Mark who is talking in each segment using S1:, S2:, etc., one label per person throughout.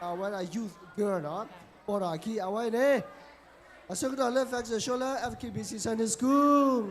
S1: when a youth girl đó bỏ ra khi à vậy nè à sau đó lên phát cho là FKBC Sunday School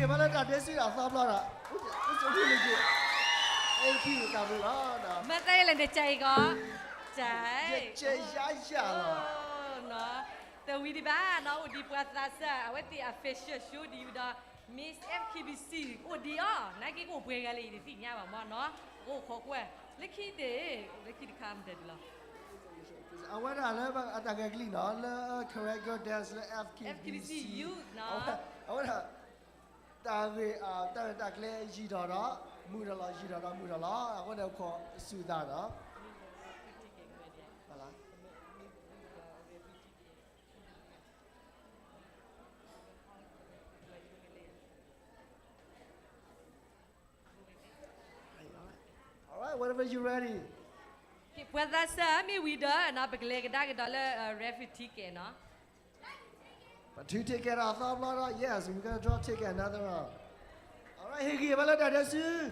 S1: ဘာလဲတာတက်စီတာသာပလာတာဟုတ်တယ်ဟုတ်တယ်အဲ့ဒီကဘူးလားနော်
S2: မတဲလည်းတဲ့ကြိုက်ကောကြိုက်
S1: ကျရရလား
S2: နော်แต่วีดีบ้าเนาะอุดีปราซาเอาไว้ตี official show ดีดอ Miss FKBC อุดีอ๋อนักกี้กูเพื่อนกันเลยดิสิเนี่ยบ่เนาะโอ้ขอกูเล็กขี้เด้เล็กขี้ดิคามเด้ดิล่ะ
S1: အဝဲတာလည်းအတကကလီနော်လဲ character dance လဲ FKBC
S2: youth เนาะ
S1: အဝဲတာတာဝေတာကလေးရီတော့မူရလားရီတော့မူရလားအခုတော့ခေါ်စူတာတော့ဟုတ်လား All right, whenever you're ready.
S2: ปราซามีวีดอเนาะปกเลกดากดอลrefugee แกเนาะ
S1: But two ticket off, yes, we're gonna draw ticket another round. All right, Higgy, bala da desu.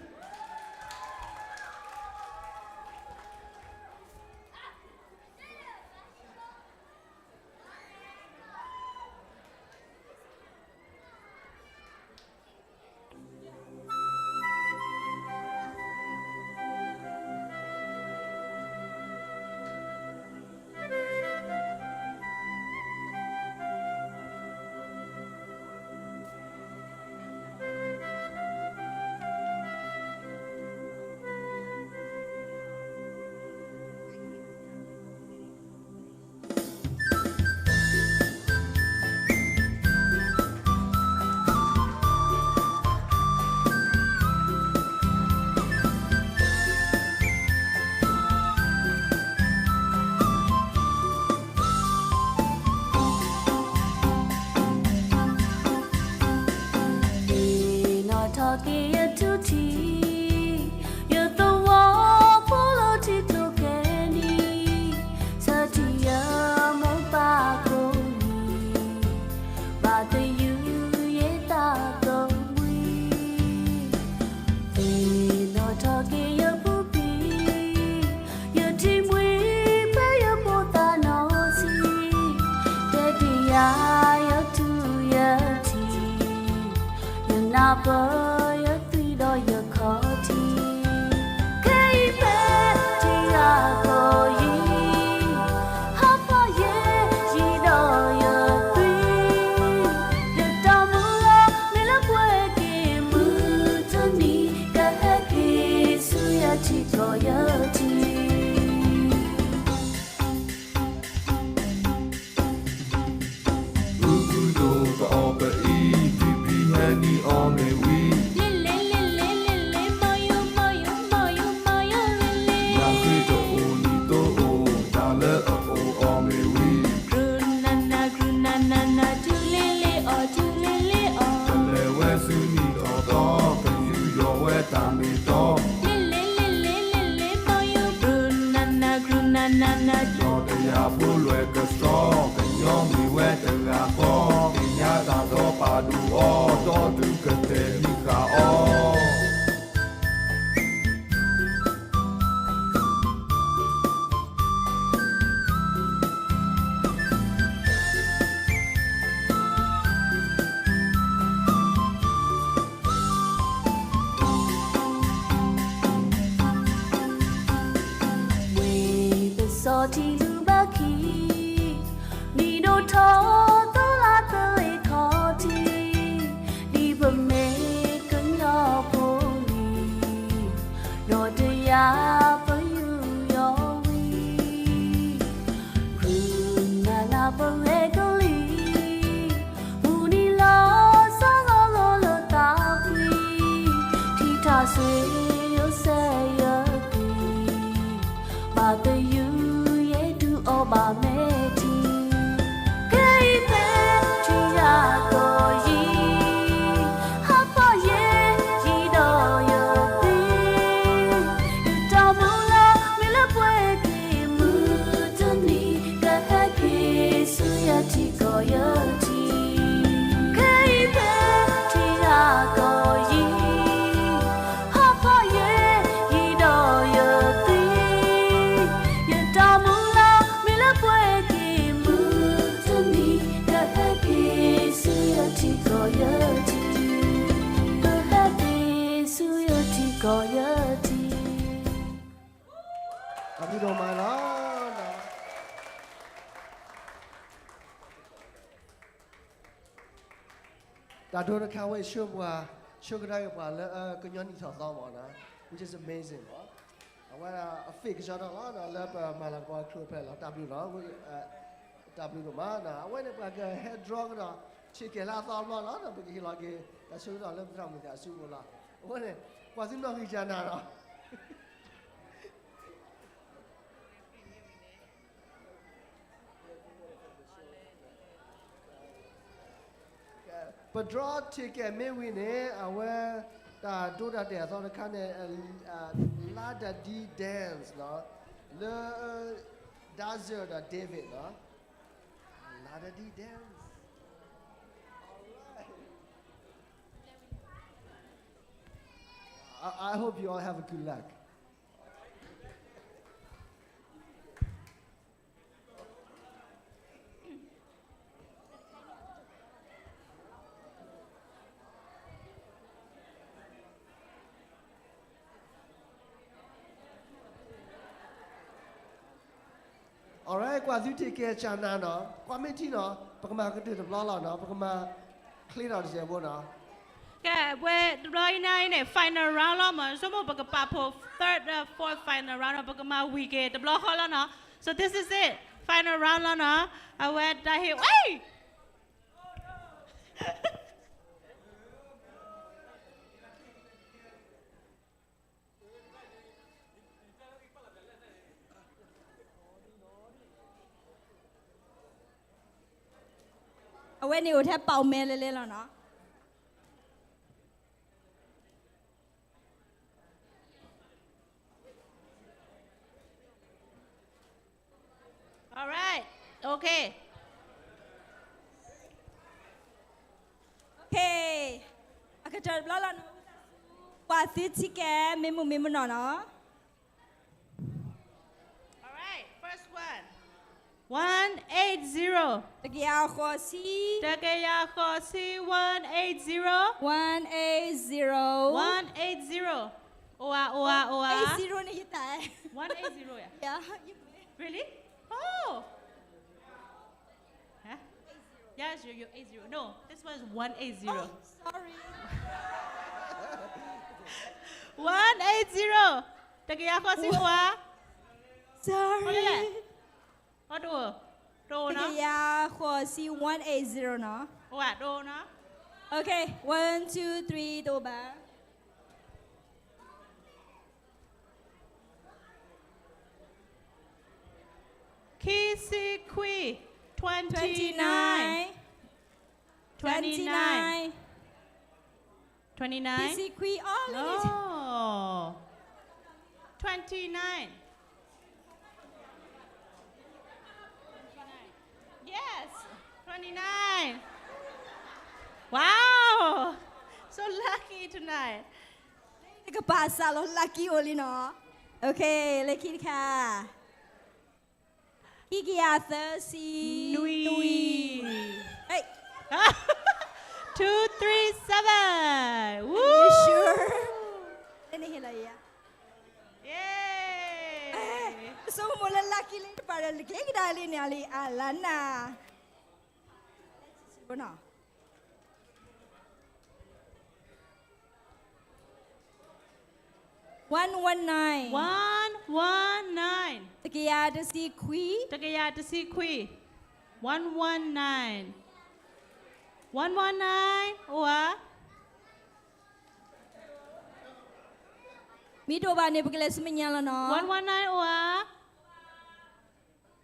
S3: ကောရတီ
S1: အပြီးတော့မှလားနော်ဒါတို့ခါဝဲရှုပ်ပွားရှုပ်ကြရပါလဲကညနီထောက်တော့ပါနော် which is amazing နော်အဝါအဖိကကြတော့လားလဲပါမလာကွာခရဖဲလာတပ်ပြီးတော့တပ်ပြီးတော့မနာအဝဲနဲ့ပါက head draw တော့ချစ်ကလာတော့မလားတော့ဘယ်ကြီးလာကေတဆူတော့လဲပြောင်းနေတာဆူမလားအဝဲနဲ့ကွာစင်းတော့ကြီးချနာတော့ but draw ticket မေဝင်းနေအဝဲဒါဒိုးတဲ့ဆောင်းခါနဲ့လာဒဒီ dance နော်လေဒါဇာဒါဒေးဗစ်နော်လာဒဒီ dance I hope you all have a good luck alright กว่าที่ที่แกจำนานเนาะความไม่ที่เนาะปกมาก็ตื่นรอเนาะปกมาคลีนเอาดิเจ้าบ่เนาะ
S4: ကဲဝဲ9နဲ့ final round လောက်မှာစမဘကပါဖို့ third fourth final round ဘကမှာ week တဘလခေါ်လာနော် so this is it final round လောက်နော်အဝဲတာဟေးဝေး
S3: အဝဲနေကိုထက်ပေါင်မဲလဲလဲလို့နော်
S4: all right okay
S3: okay အကတော်ဘလာလာနော်ကွာစီချီကဲမေမမေမနော်နော်
S4: all right first one 180
S3: တကယ်ခေါ်စီ
S4: တကယ်ရခေါ်စီ180
S3: 180
S4: 180 oa
S3: 80နဲ့ရတဲ့
S4: 180 yeah
S3: yeah
S4: really oh huh yes you 80 no this one is 180
S3: oh sorry
S4: 180တကယ်ရခေါ်စီဟိုဟာ
S3: sorry
S4: ဟောတော့တော့
S3: တက
S4: နော်
S3: ယ်ခေါ်စီ180နော်
S4: ဟိုကတော့နော်
S3: okay 1 2 3တော့ပါ
S4: Kissy Queen
S3: 29
S4: 29 29
S3: Kissy Queen all
S4: no
S3: in it
S4: 29 yes 29 wow so lucky tonight
S3: တကပါစားလို့ lucky only နော် okay lucky ค่ะอีกอย่าง30
S4: Nui
S3: hey
S4: 237 Woo
S3: you sure นี่เห็นอะไรอ่ะ
S4: Yay
S3: ဆိုမလ lucky လေးပါလေကိကဒါလေးညာလေးအလနာဘောနော် 119
S4: 119
S3: တကယ်တစီခွီ
S4: တကယ်ရတစီခွေ119 119ဟိုဟာ
S3: မီတိုဘာနေပကလေးစမညာလာနော်
S4: 119ဟိုဟာ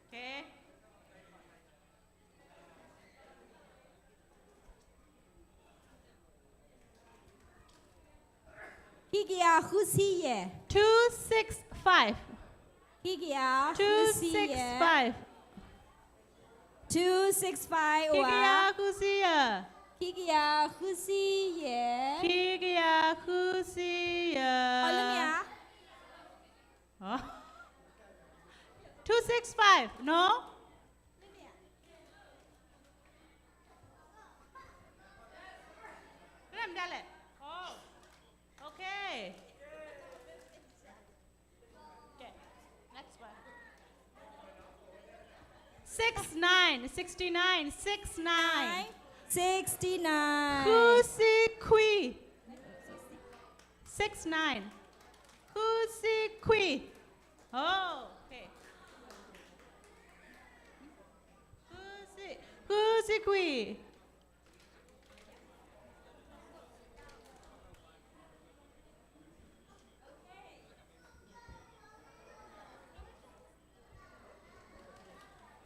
S4: okay
S3: ခိကယာခုစီရဲ့
S4: 265
S3: ခိကယာခုစီရဲ့
S4: 265
S3: 265
S4: ခိက
S3: ဝါ
S4: ယာခုစီယာ
S3: ခိကယာခုစီရဲ့
S4: ခိကယာခုစီယာ
S3: ဟောလမြာ
S4: Huh? 265 no ရမ်ဒါလေ oh okay 69, 69, 69.
S3: 69
S4: Kusi Kui. 69. Kusi Kui. Oh, okay. Kusi Kui.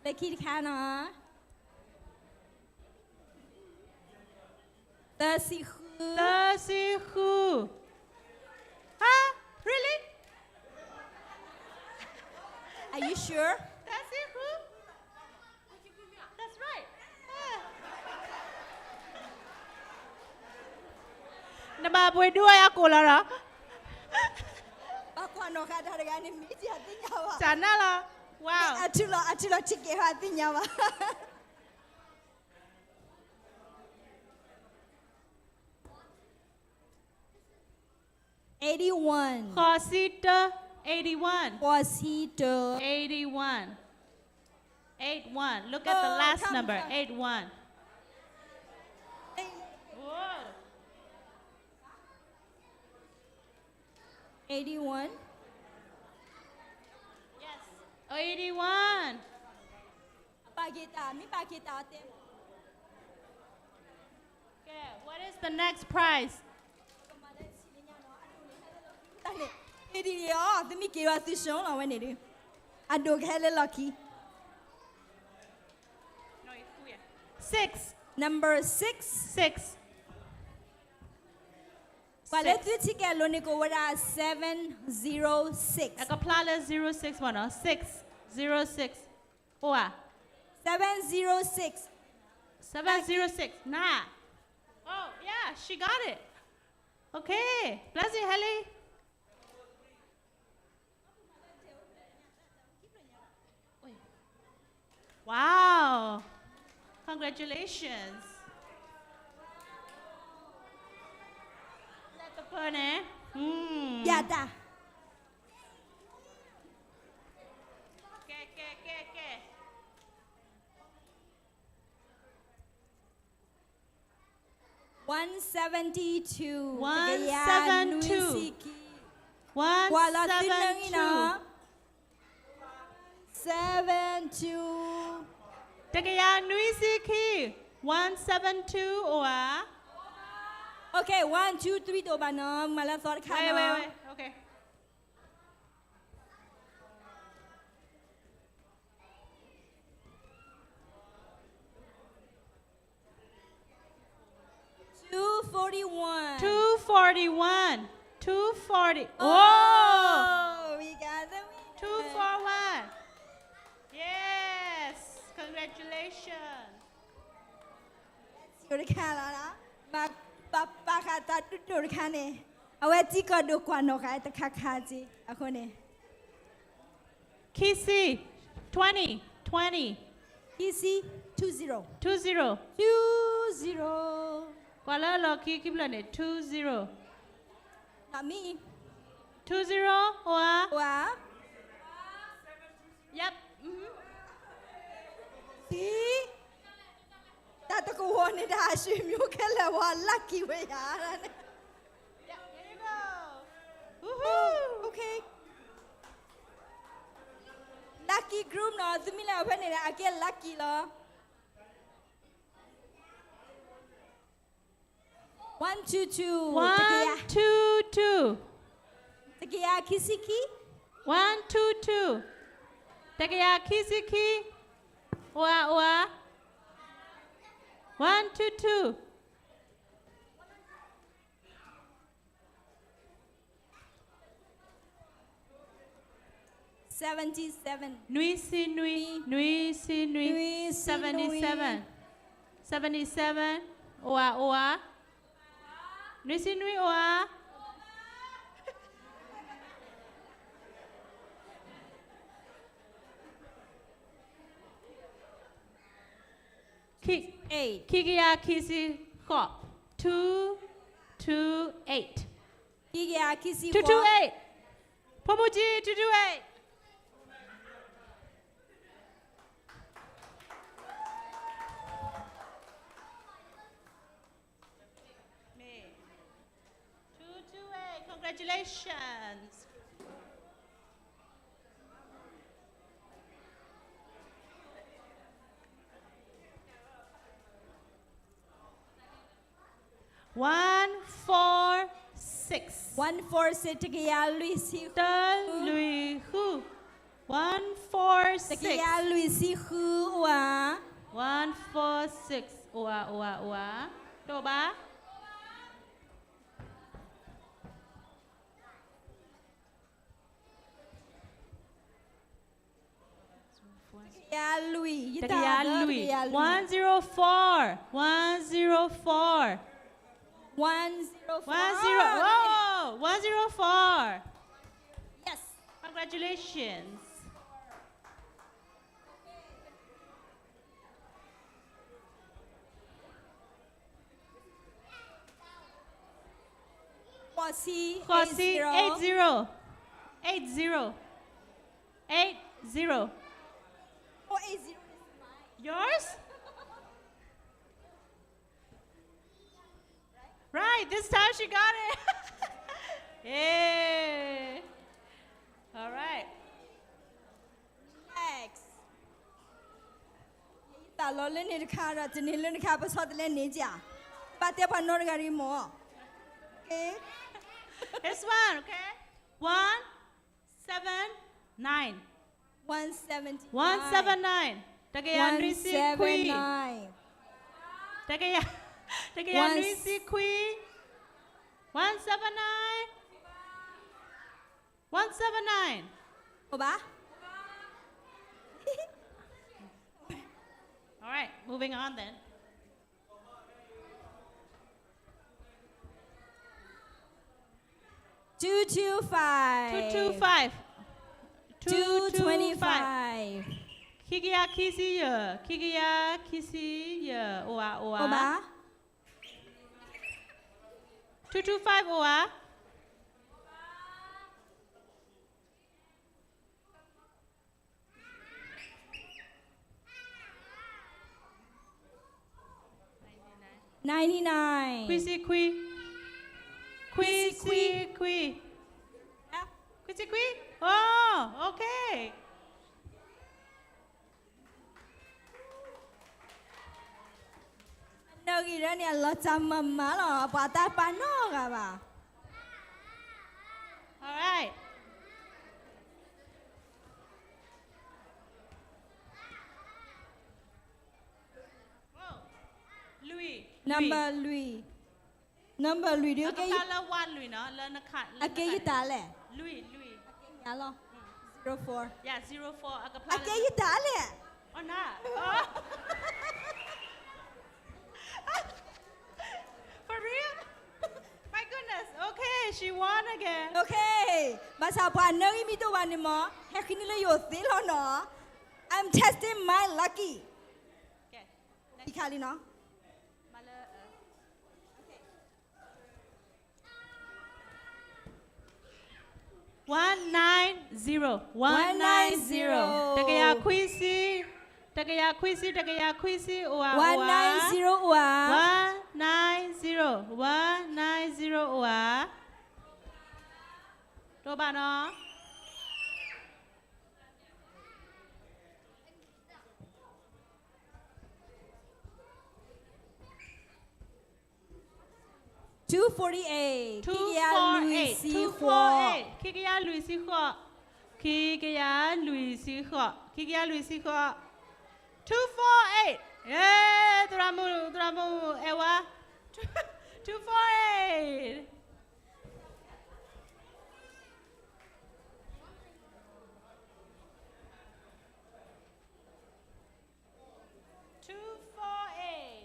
S3: Lucky ค่ะเนาะ30
S4: Tasihu. Huh? Really?
S3: Are you sure
S4: Tasihu? That's right. Nababoyด้วยอะกูแล้วเหรอ
S3: ba kwa no ka da ga ni mi ja tin nya ba
S4: จานน่าเหรอ Wow.
S3: atu lo chike ha tin nya ba 81
S4: Consider 81.
S3: Wasito
S4: 81. 81. Look at the
S3: Oh,
S4: last
S3: come,
S4: number.
S3: come.
S4: 81. Whoa.
S3: 81
S4: Yes. 81.
S3: Pagita mi pagita tem
S4: Okay. What is the next prize?
S3: tane edi yo temi ke wa ti shon lo we ni di ado khale lucky
S4: No, it's 6.
S3: number 6
S4: 6.
S3: Wale tu chike lo ni ko wada 706
S4: Aka plala 06 one. 606. Oa.
S3: 706
S4: 706. Nah. Oh, yeah, she got it. Okay. Bless you, Helly. Wow. Congratulations. Let the pone.
S3: yada
S4: Okay.
S3: 172
S4: 172.
S3: Wala
S4: 172.
S3: tinang ina 72
S4: Tegaya Nuisiki. 172 or
S3: Okay 1 2 3 to ba no mala sort kha no
S4: wait. Okay.
S3: Two 41
S4: 241. 240. Oh!
S3: Oh we got the winner
S4: 241. Yes. Congratulations.
S3: อยู่ด้วยกันแล้วนะมาปะค่ะตาดุดด้วยกันเนี่ยเอาไว้จีก็ดูกว่าน้องกันแต่ค่ะจีเอาคนเนี่ย
S4: Kisi. 20. 20.
S3: Easy 20
S4: 20.
S3: 20
S4: Kuala Loki Kiblane. 20.
S3: นามี
S4: 20 or
S3: ว้า
S4: Yep.
S3: สีตาตะกูหัวนี่ได้ชิมิวแค่แล้วว่าลัคกี้เวียร์นะ
S4: Yep. There you go. Woohoo.
S3: โอเคลัคกี้กรุ๊ปเนาะซึมิแล้วเพื่อนเนี่ยอาเกลลัคกี้เหรอ 122
S4: 1, 2, 2.
S3: ตะกี้อาคิซิคิ
S4: 1, 2, 2. Tegaya Kisiki. Oa. 1, 2, 2.
S3: 77
S4: Nui si nui. 77. 77. Oa. Nui si nui oa.
S3: eight
S4: Kikia Kisi Hop. 228.
S3: กี่กี่อาคิซิ
S4: 228. Pomoji 228. Congratulations. One, 4, 6.
S3: 146တကယ်လူစီ
S4: The Lui Hu. 1, 4,
S3: တကယ်
S4: 6.
S3: လူစီခူဝါ
S4: 1, 4, 6. Oa. Toba.
S3: Takaya Lui.
S4: 104. 104.
S3: 104
S4: Whoa! 104.
S3: Yes.
S4: Congratulations.
S3: Khosi
S4: Khosi 80. 80. 80.
S3: Oh, 80.
S4: Yours? Right, this time she got it. Yay. All right.
S3: Next. တာလောလင်းနေတခါတော့ဒီနေ့လင်းတခါပစောတလဲနေကြပတ်တဲ့ဘာနော်ဂရီမော Okay.
S4: This one, okay? 1, 7, 9.
S3: 179
S4: 179. Tagayan Risi Kui.
S3: 179
S4: Tagayan Risi Kui. 179. 179.
S3: ဟုတ်ပါ
S4: All right, moving on then.
S3: 225
S4: 225.
S3: 225
S4: Kikia Kisiya. Kikia Kisiya. Oa.
S3: ဟုတ်ပါ
S4: 225 Oa.
S3: $99
S4: Quisi Qui. Quisi Qui. Quisi Qui. Oh, okay.
S3: နော်ဂီရနေလောချမမလောဘာတာပနောကပါ
S4: All right. Whoa. Louis.
S3: number lui ဒီ
S4: Okay.
S3: ကေ
S4: Akala one Louis, no? Learn a cut.
S3: အကေယတာလဲ
S4: Louis.
S3: ညာလော04
S4: Yeah, 04.
S3: အ
S4: Akapala.
S3: ကေယတာလဲ
S4: Oh, nah. Oh. For real? My goodness. Okay, she won again.
S3: Okay မဆာပွားနော်ဂီမီတော့ဝနေမဟက်ခင်းလေယောသေးလောနော် I'm testing my lucky
S4: Okay.
S3: ဒီခါလီနော်
S4: Mala, 190. 190. Tagaya Quisi. Tagaya Quisi. Oa.
S3: 190 wa
S4: 190. 190. Oa. Toba no?
S3: $248
S4: 248.
S3: Lucy
S4: 248. Kikia Luisi Ho. Kikia Luisi Ho. 248. Yeah, Dramu, Ewa. 248.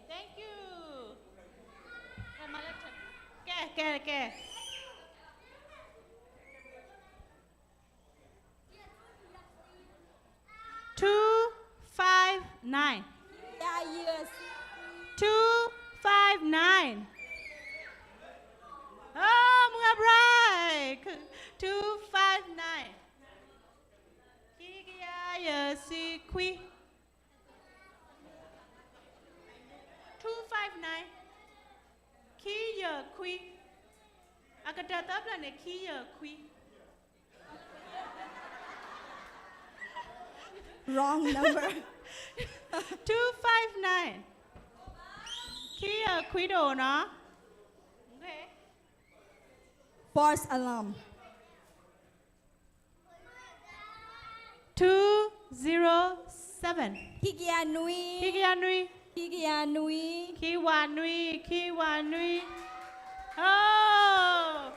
S4: Thank you. Okay. 259.
S3: Yeah, yes.
S4: 259. Oh, mga break. 259. Kikia si Qui. 259. Kia Qui. Pakatata plan Kia Kui.
S3: Wrong number.
S4: 259. Kia Quido, no? Okay.
S3: False alarm.
S4: 207.
S3: Kikia Nui.
S4: Kikianui.
S3: Kikia Nui.
S4: Kiwanui. Kiwanui. Oh!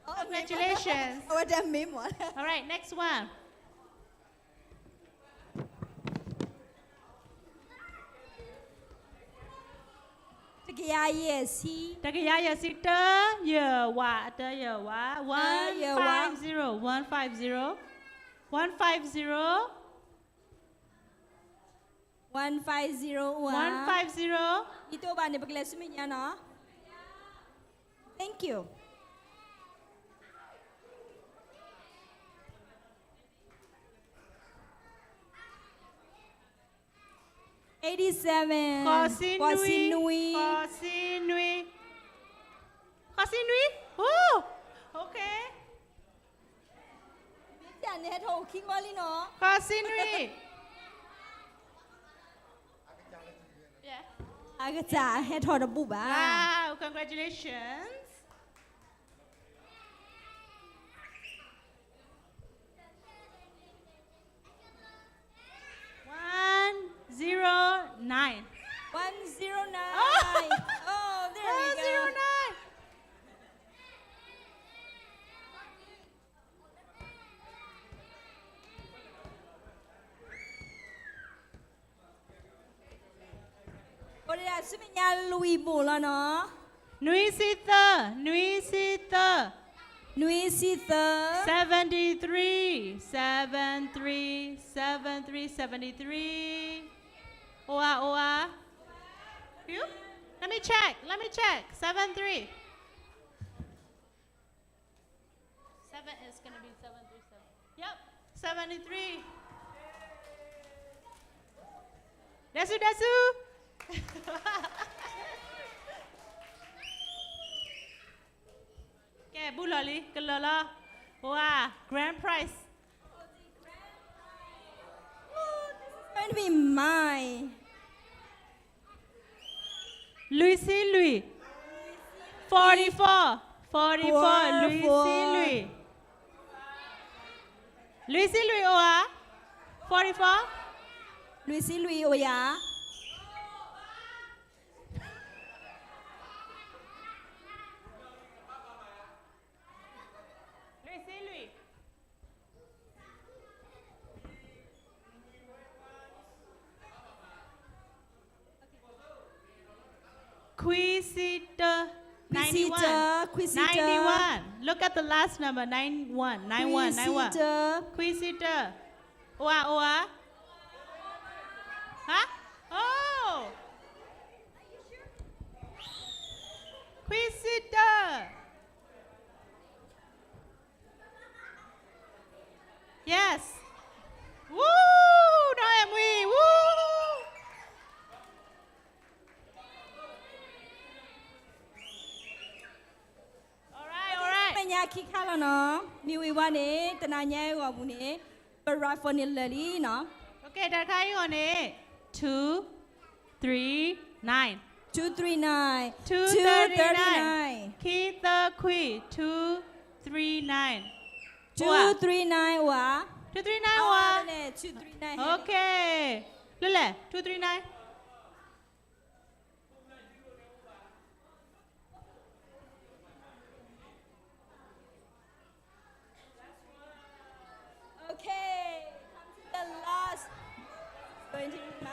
S4: Congratulations.
S3: Oh, that meme one.
S4: All right, next one.
S3: Kikia Yesi.
S4: Takayaya Sita, Yewa, Yewa, 150, 150, 150,
S3: 150.
S4: 150.
S3: Ito ba ni paglas mo niya, no? Thank you. $87.
S4: Kosinui. Kosinui. Kosinui? Oh, okay.
S3: Yan, head ho, king wali no.
S4: Kosinui. Yeah.
S3: Agad sa head ho na buba.
S4: Wow, congratulations. Zero nine.
S3: 109.
S4: Oh.
S3: Oh, there we go.
S4: 109.
S3: Ôi là sư nhà Louis bù là nó.
S4: Nui Sita. Nui Sita.
S3: Nui Sita.
S4: 73. 73. 73. 73. Oa, oa. You? Let me check. Let me check. 73. 7 is going to be 737. Yep. 73. Desu, desu. Okay, bulali, kalala. Oa, grand prize.
S3: Going to be mine.
S4: Lucy Louis. 44. 44. Lucy Louis. Lucy Louis Oa. 44.
S3: Louis Louis Oya.
S4: Lucy Louis. Quisita. 91.
S3: Quisita.
S4: 91. Look at the last number. 91. 91. 91. Quisita. Oa, oa. Huh? Oh. Quisita. Yes. Woo! Now am we. Woo! All right, all right.
S3: Nhà khi khác là nó. Nhiều ý quan ấy, tên anh nhé, gọi bù nè. But right for nè lì lý nó.
S4: Okay, that guy on it. 2, 3, 9.
S3: 239.
S4: 239. Keep the queen. 239.
S3: 239 Oa.
S4: 239
S3: Oh,
S4: wa.
S3: nè, 239.
S4: Okay. Lele, 239.
S3: Okay. Come to the last. Going to be mine.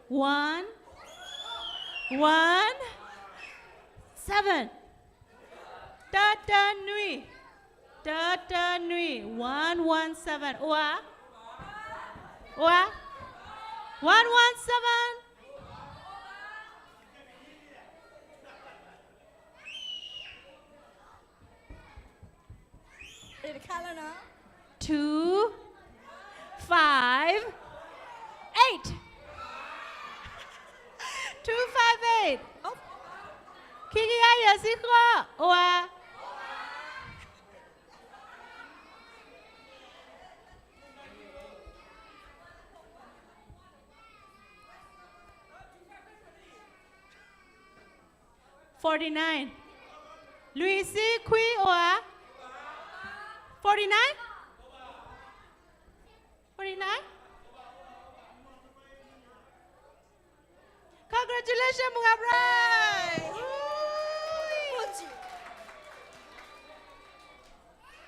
S4: One, 7. Da da nui. Da da nui. 117. Oa. Oa. 117.
S3: Để khác là nó.
S4: 2, 5, 8. 258.
S3: Oh.
S4: Kiki ya si ko. Oa. $49. Luisi Kui Oa. 49? 49? Congratulations, Bunga Bride!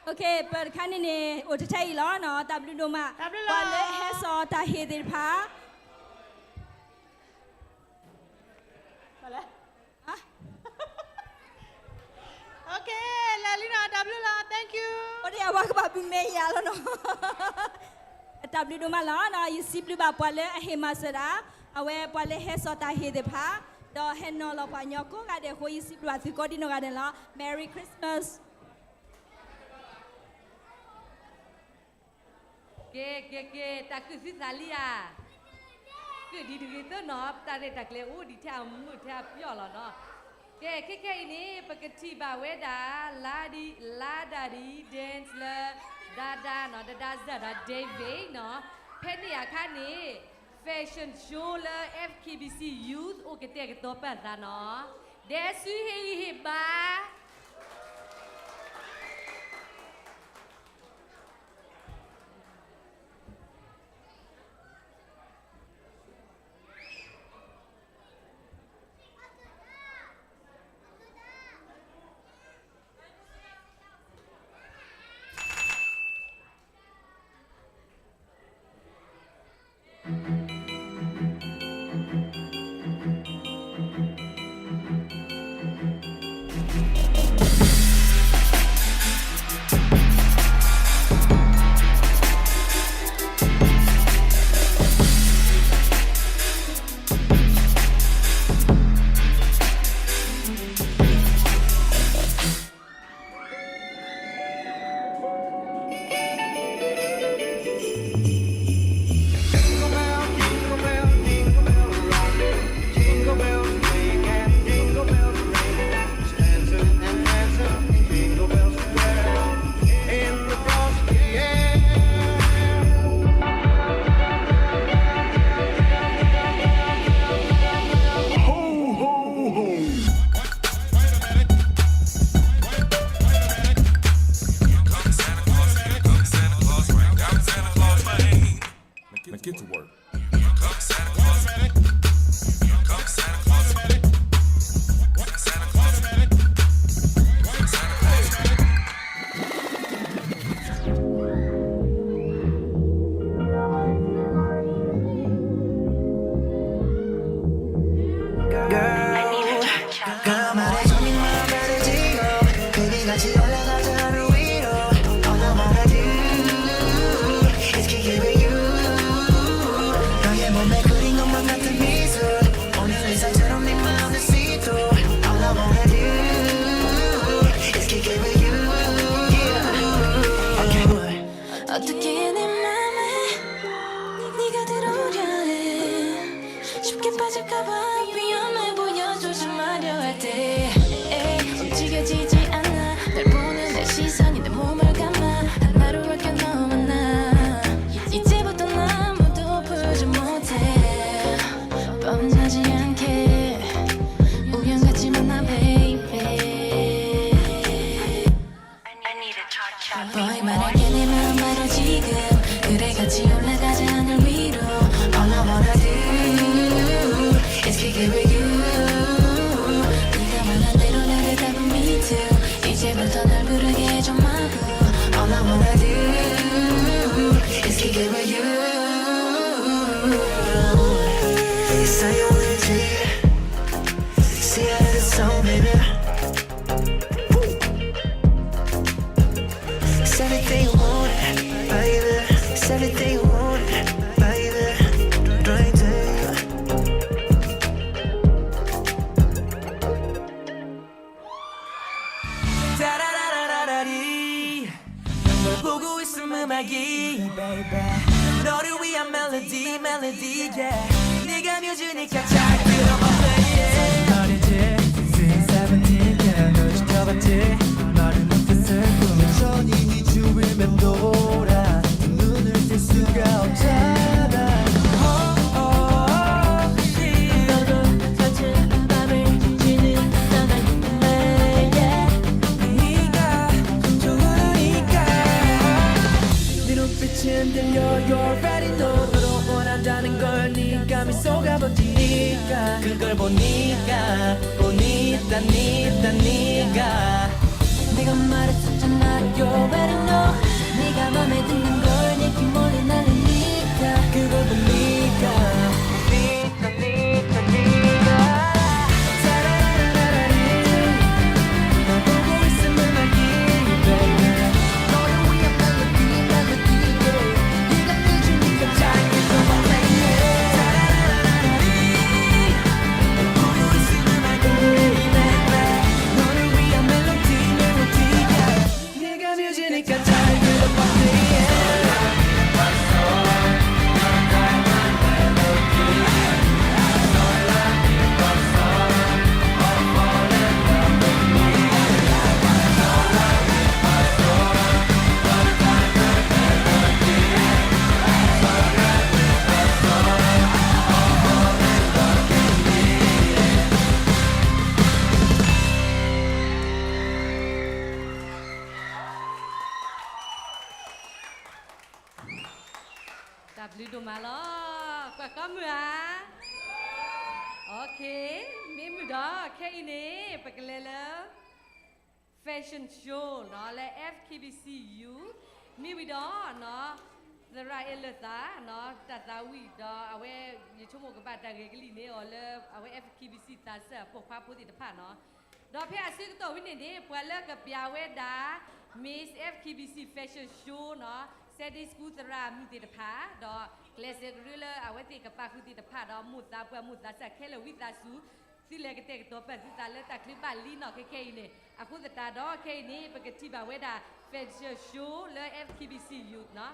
S3: Okay, but can you o tell you no? W no ma.
S4: W lo.
S3: Wale heso ta hedir pa.
S4: Okay, Lalina, Dabula, thank you.
S3: Odi awak ba bime ya lo no. W no ma la no you simply ba pale hema sera. Awe pale heso ta hedir pa. Do henno lo pa nyoko ga de ho you simply ba ti ko di no ga de la. Merry Christmas.
S2: Ke ta cứ xí xả lia cứ đi đi tới nó ta đây ta kêu đi theo mưa theo nhỏ là nó cái này bác chị bảo vệ đã la đi dance la da nó da giờ David nó penny à khá này fashion show la FKBC Youth ô cái tổ bát ra nó để suy hi ba
S5: Get to work. 있음 음악이 baby 너를 위한 멜로디 멜로디 yeah 네가 뮤즈니까 잘 들어봐 baby 말이지 since 17 그냥 널 지켜봤지 말을 못했을 뿐 천이 네 주위를 맴돌아 눈을 뗄 수가 없잖아 너도 같은 맘을 지는 너만큼의 네가 좋으니까 네 눈빛이 흔들려 You're ready know 너로 원한다는 걸 네가 미소가 번지니까 그걸 보니까 네가 내가 말했었잖아 You're ready know 네가 맘에 드는 걸 느낌 몰래 나르니까 그걸 보니까 따라라라라리 널 보고 있음 음악이 baby 너를 위한 멜로디 멜로디 네가 뮤즈니까 잘 들어봐 baby 따라라라라리 널 보고 있음 음악이 baby 너를 위한 멜로디 멜로디 네가 뮤즈니까 잘 들어봐 baby
S2: W ดูมาล้อกว่าก็มือโอเคมีมือดอแค่อีนี่ไปกันเลยแล้วแฟชั่นโชว์เนาะและ FKBCU มีวิดอเนาะ The Right Elsa เนาะตัดตาวิดอเอาไว้ยชั่วโมงกับบัตรเรกลีนี่อ๋อเลยเอาไว้ FKBC ตาเสือปกความผู้ติดผ่านเนาะดอกเพียซื้อตัววินนี่ปวดเลิกกับยาเวดา Miss FKBC Fashion Show เนาะเซดิสกูตรามุติตผาดอกเกลเซกรูเลเอาไว้ติกับปาคุติตผาดอกมุตตาเพื่อมุตตาสักแค่เลวิตาสูที่เลกเตกตัวเป็นที่ตาเลตาคลิปบาลีเนาะแค่นี่อาคุตตาดอกแค่นี้ปกติบาเวดา Fashion Show และ FKBC Youth เนาะ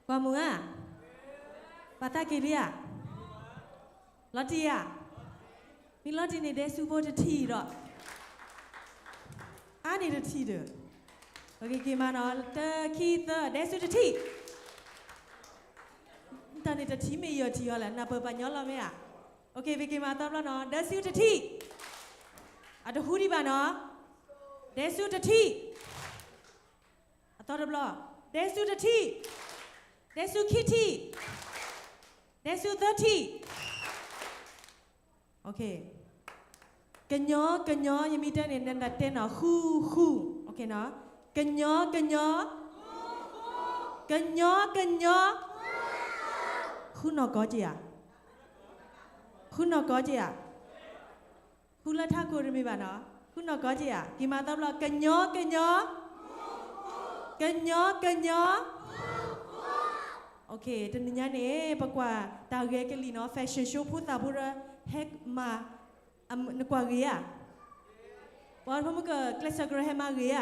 S6: กว่ามึงอ่ะปาตาเกลียลอตีอ่ะมีลอตีในเดซูโบจะทีหรออันนี้จะทีเด้อโอเคกี่มาเนาะเตอร์คีเตอร์เดซูจะทีตอนนี้จะทีไม่เยอะทีอะไรนะเปิดปัญญาเราไหมอ่ะโอเคไปกี่มาตอบแล้วเนาะเดซูจะทีอ่ะจะฮู้ดีป่ะเนาะเดซูจะทีอ่ะตอบแล้วเดซูจะทีเดซูคิทีเดซู30โอเคกันยอยังมีเต้นเต้นเนาะคู่โอเคเนาะกันยอคู่นอกก็จีอ่ะคู่นอกก็จีอ่ะคู่ละท่ากูรมีบ้านเนาะคู่นอกก็จีอ่ะกี่มาตอบเรากันยอโอเคตอนนี้เนี่ยปะกว่าตาเกะกันลีเนาะแฟชั่นโชว์พูดตาพูดเฮกมานึกว่าเกียวันพอมันก็คลาสกระเฮมาเกีย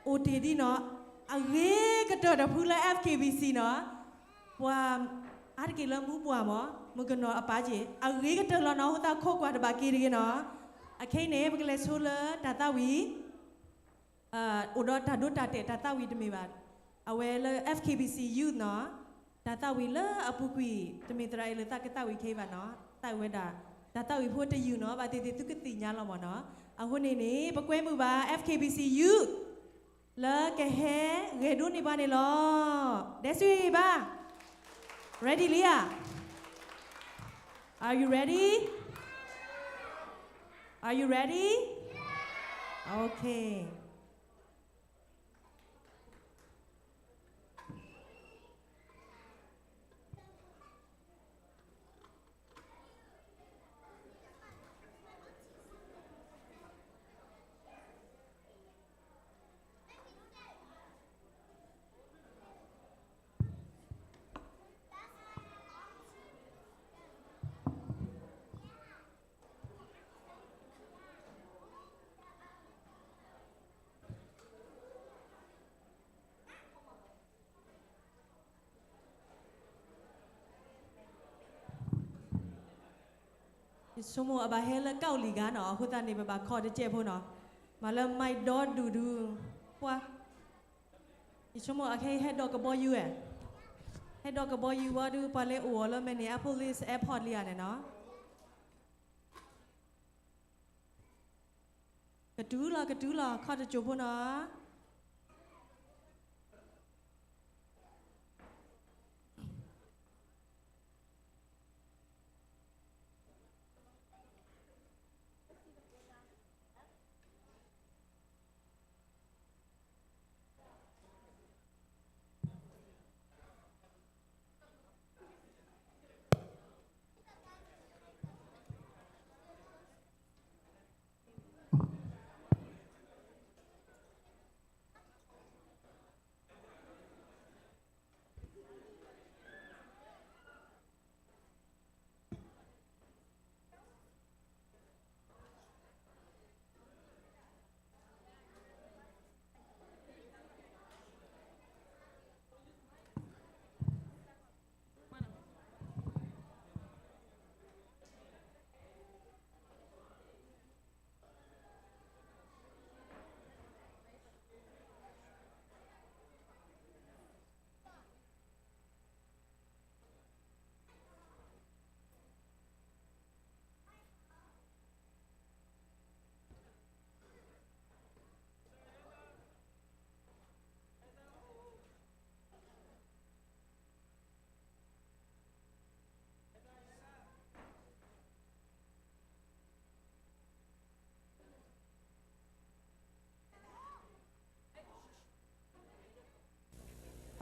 S6: โอทีดีเนาะอาเกะก็เจอแต่พูดละ FKBC เนาะว่าอาร์กิลมูบัวมั้งมันก็เนาะอาป้าจีอาเกะก็เจอแล้วเนาะหัวตาโคกว่าตะบากีดีเนาะอาเคเนี่ยมันก็เลยสู้เลยตาตาวีอุดรตาดุตาเตตาตาวีจะมีบ้านเอาไว้เลย FKBC Youth เนาะตาตาวีเลยอาปุกุยจะมีตราเลยตากตาวีเคบ้านเนาะตาเวดาตาตาวิพูดจะอยู่เนาะบาติติตุกติญาเราหมดเนาะเอาคนนี้ปะกวยมือบ้า FKBC Youth แล้วแกเฮเรดูนี่บ้านนี่หรอเดซุยบ้า ready เลีย are you ready okayสมมติว่าเฮลเกาหลีกันเนาะคุณตานี่แบบคอจะเจ็บพวกเนาะมาแล้วไม่ดอดดูว่าสมมติว่าให้ดอกกระบอกยูให้ดอกกระบอกยูว่าดูไปเลยอัวแล้วแม่เนี่ย police airport เรียนเนาะกระดูละข้อจะจูบพวกเนาะ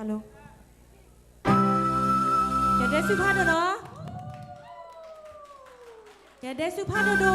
S6: ฮัลโหลอย่าได้สุภาพเนาะอย่าได้สุภาพโด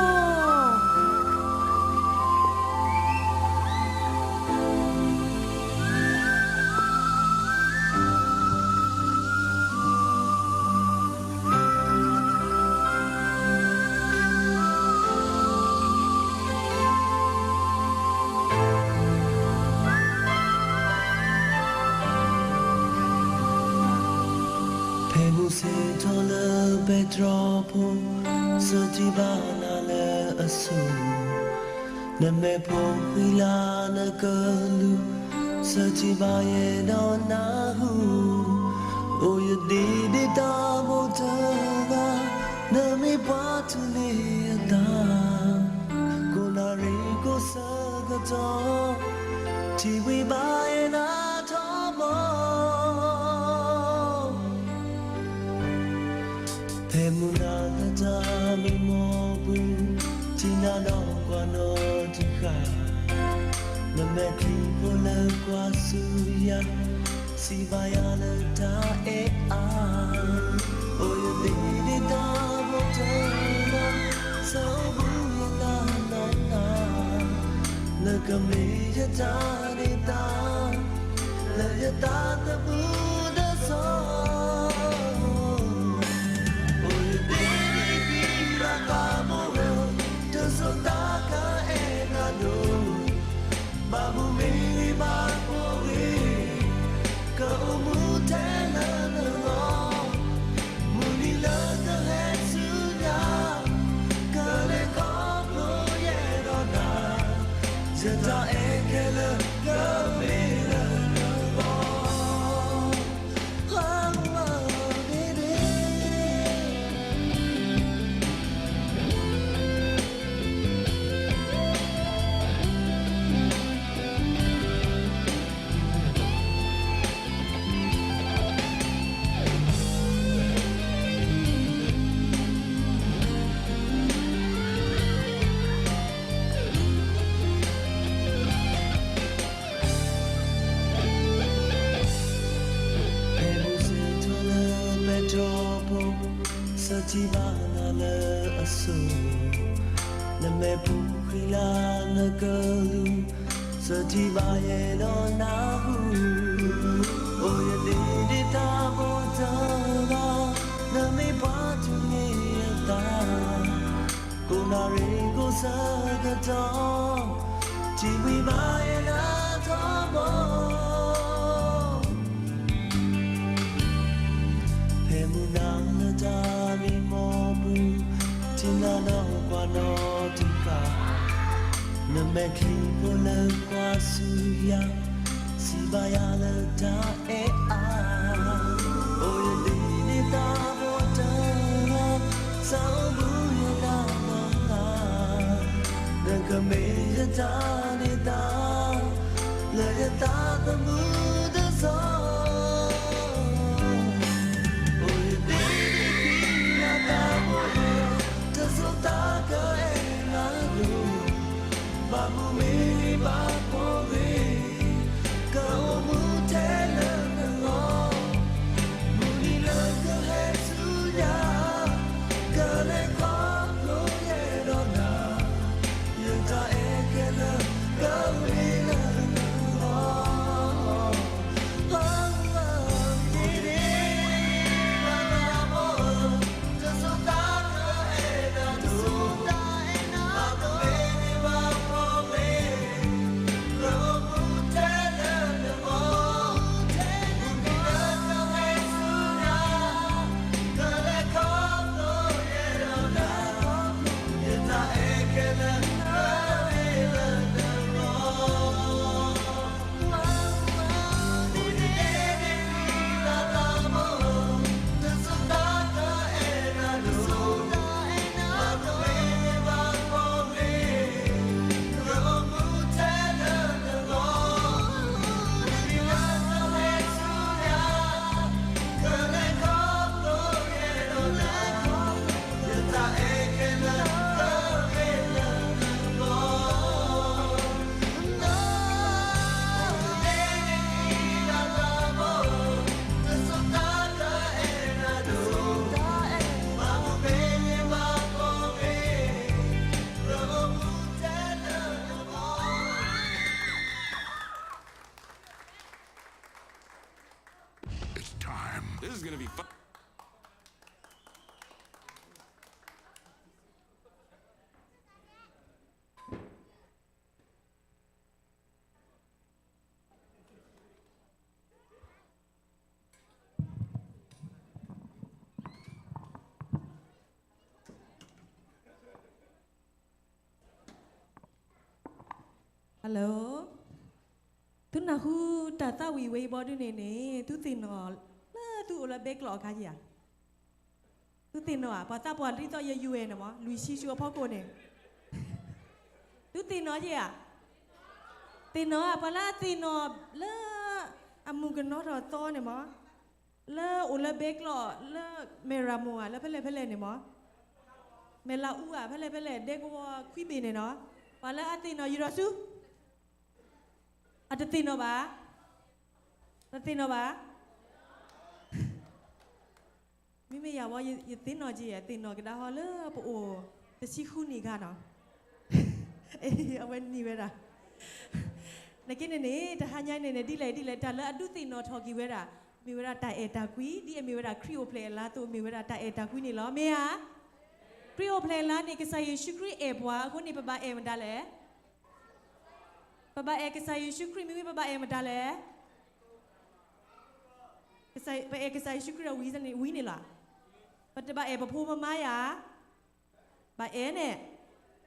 S5: taller bedropo Sajibana le asu Name po hila na kalu Sajibaye no nahu O you did it all taga Name patu le ata Kunari ko sagato Tiwi baye na tomo Temuna ta mi mobu Tina no guano tika Na meki vola kwa suya Si bayana ta e a O you did it all tana So buya na na na Na kamleja ta ni ta La ya ta ta buda so Sajibana le asu Name puhila na kalu Sajibaye no nahu O ya didi ta botaga Name patu ni ata Kunari ko sagato Tiwi baye na tomo Dami mobu tina no guano tika Na meki vola kwa suya Si bayala ta e a O ya dini ta bota Sa buya na na na Na kameja ta ni ta La ya ta ta muda so
S7: This is gonna be fun.
S6: ฮัลโหลทุนนะฮูตาตาวีเวบอดูเนเน่ทุตินอล่าตุละเบกหลอกค่ะอย่าทุตินอปะตาปอนที่ต่อยูเอนะมอลุยชิชัวพ่อโกเน่ทุตินอจีอ่ะตินอปะลาตินอล่าอามุกันนอรอโตเนี่ยมอล่าอุละเบกหลอล่าเมรามัวแล้วเพลเนี่ยมอเมลาอูอ่ะเพลเด็กว่าคุยบีเนี่ยเนาะปะลาอตินอยูรอซูada tino ba? Ada tino ba? Mimi ya wa ya tino ji ya tino kita hola po o te si khuni ka no. Eh awen ni we da. Nakin ne ta hanya ne di le ta la adu tino thoki we da. Mi we da ta e ta kui di mi we da creo play la to mi we da ta e ta kui ni lo me ya. Creo play la ni ke sa ye shukri e bwa ko ni baba e ma da le. Baba e kesai syukri mimi baba e madale kesai ba e kesai syukri wi ni la but ba e ba phu mama ya ba e ne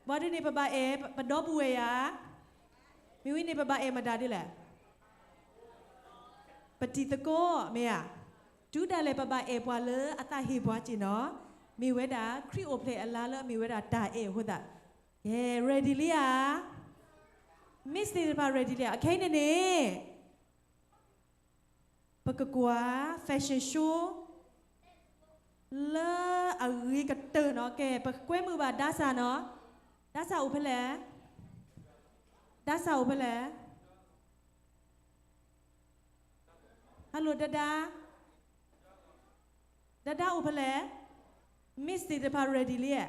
S6: ba du ni baba e ba do bu we ya mi wi ni baba e mada di le pati ta ko me ya du da le baba e bwa le ata hi bwa chi no mi we da kri o play ala le mi we da ta e ho da yeah ready li ya Miss Tiri pa ready le akai ne ne pakakwa fashion show la agri ka te no ke pakwe mu ba da sa no da sa u phale hello dada u phale Miss Tiri pa ready le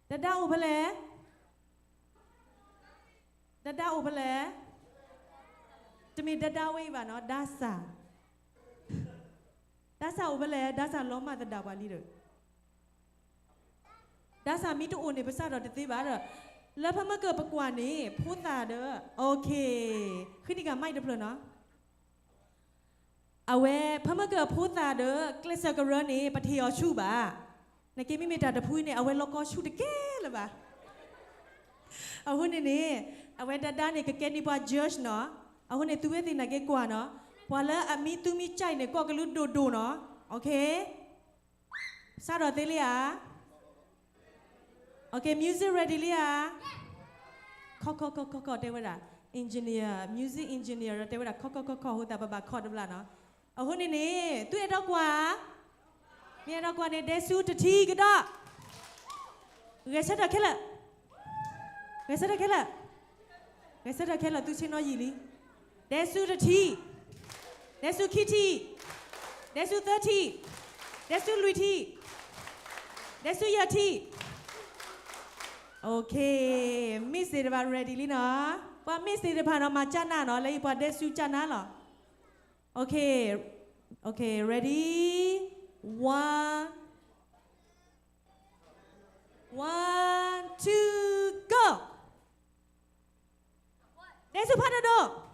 S6: dada u phale Dada u phaleจะมีดาดาไว้บ่าเนาะดาซาu phaleดาซาล้อมมาดาดาบาลีเด้อดาซามีตุโอนี่ภาษาเราติบ่าเด้อแล้วพอมาเกิดประกวดนี้พูดตาเด้อโอเคขึ้นนี่ก็ไม่เด้อเพลเนาะเอาเว้พอมาเกิดพูดตาเด้อเกลซากะรนี่ปะเทียชูบ่าในเกมีดาดาพูนี่เอาเว้ลอกอชูตะเกละบ่าเอาหุ่นนี่เอาไว้ด้านนี่ก็แกนี่ว่าจัดเนาะเอาหุ่นนี่ตัวเองนะแกกว่าเนาะพอแล้วอามีตัวมีใจเนี่ยก็กระลุดดูเนาะโอเคซาดอเตลียโอเคมิวสิก ready เลยอ่ะขอเดี๋ยวว่า engineer music engineer เดี๋ยวว่าขอหัวตาบ้าขอดูละเนาะเอาหุ่นนี่ตัวเองกว่ามีอะไรกว่าเนี่ยเดซูตทีก็ได้เกษตรแค่ละGesa kela tu chino yili. Desu the tea. Desu kitty. Desu 30. Desu luiti. Desu yati. Okay, Miss Deba ready li no. Pa Miss Deba no ma chana no, lai pa desu chana lo. Okay, ready? 1 2 go. Desu Panado.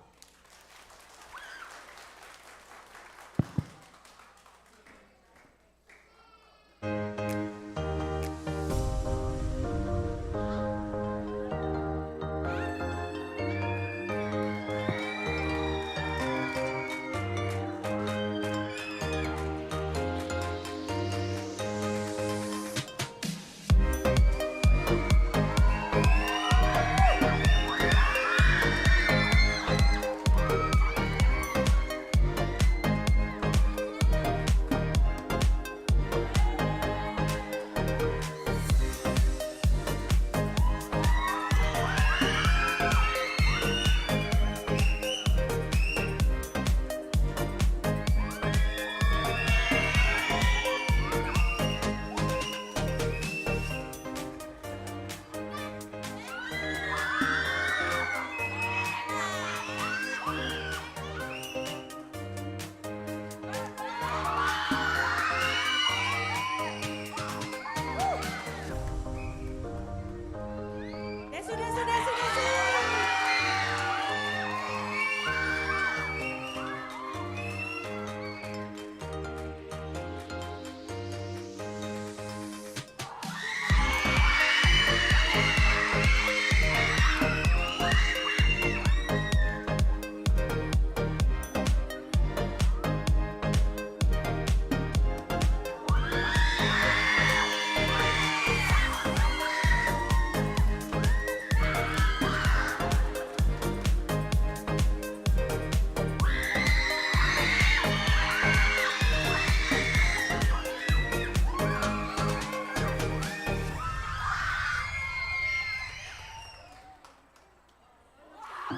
S6: มา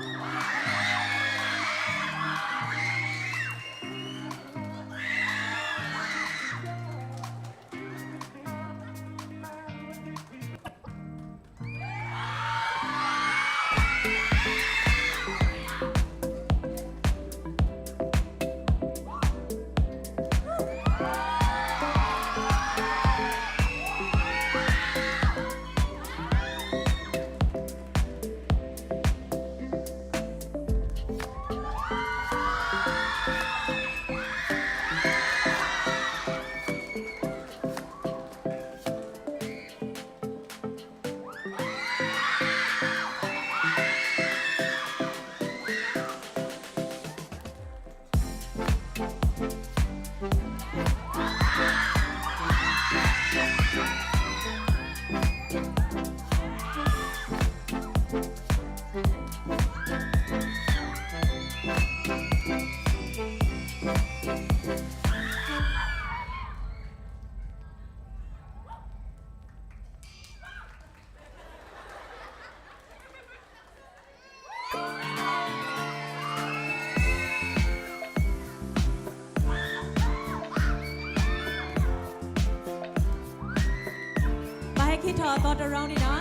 S6: ให้คิดถอดตอนเรานี่เนาะ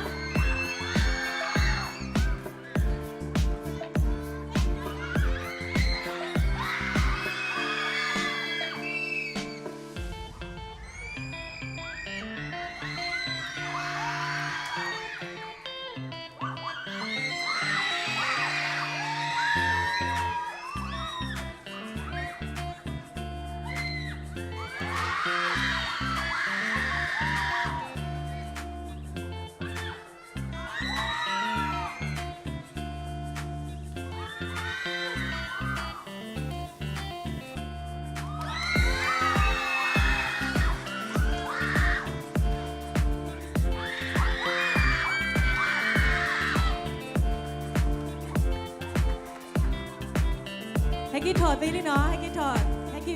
S6: ให้คิดถอดไปเลยเนาะให้คิดถอดให้คิ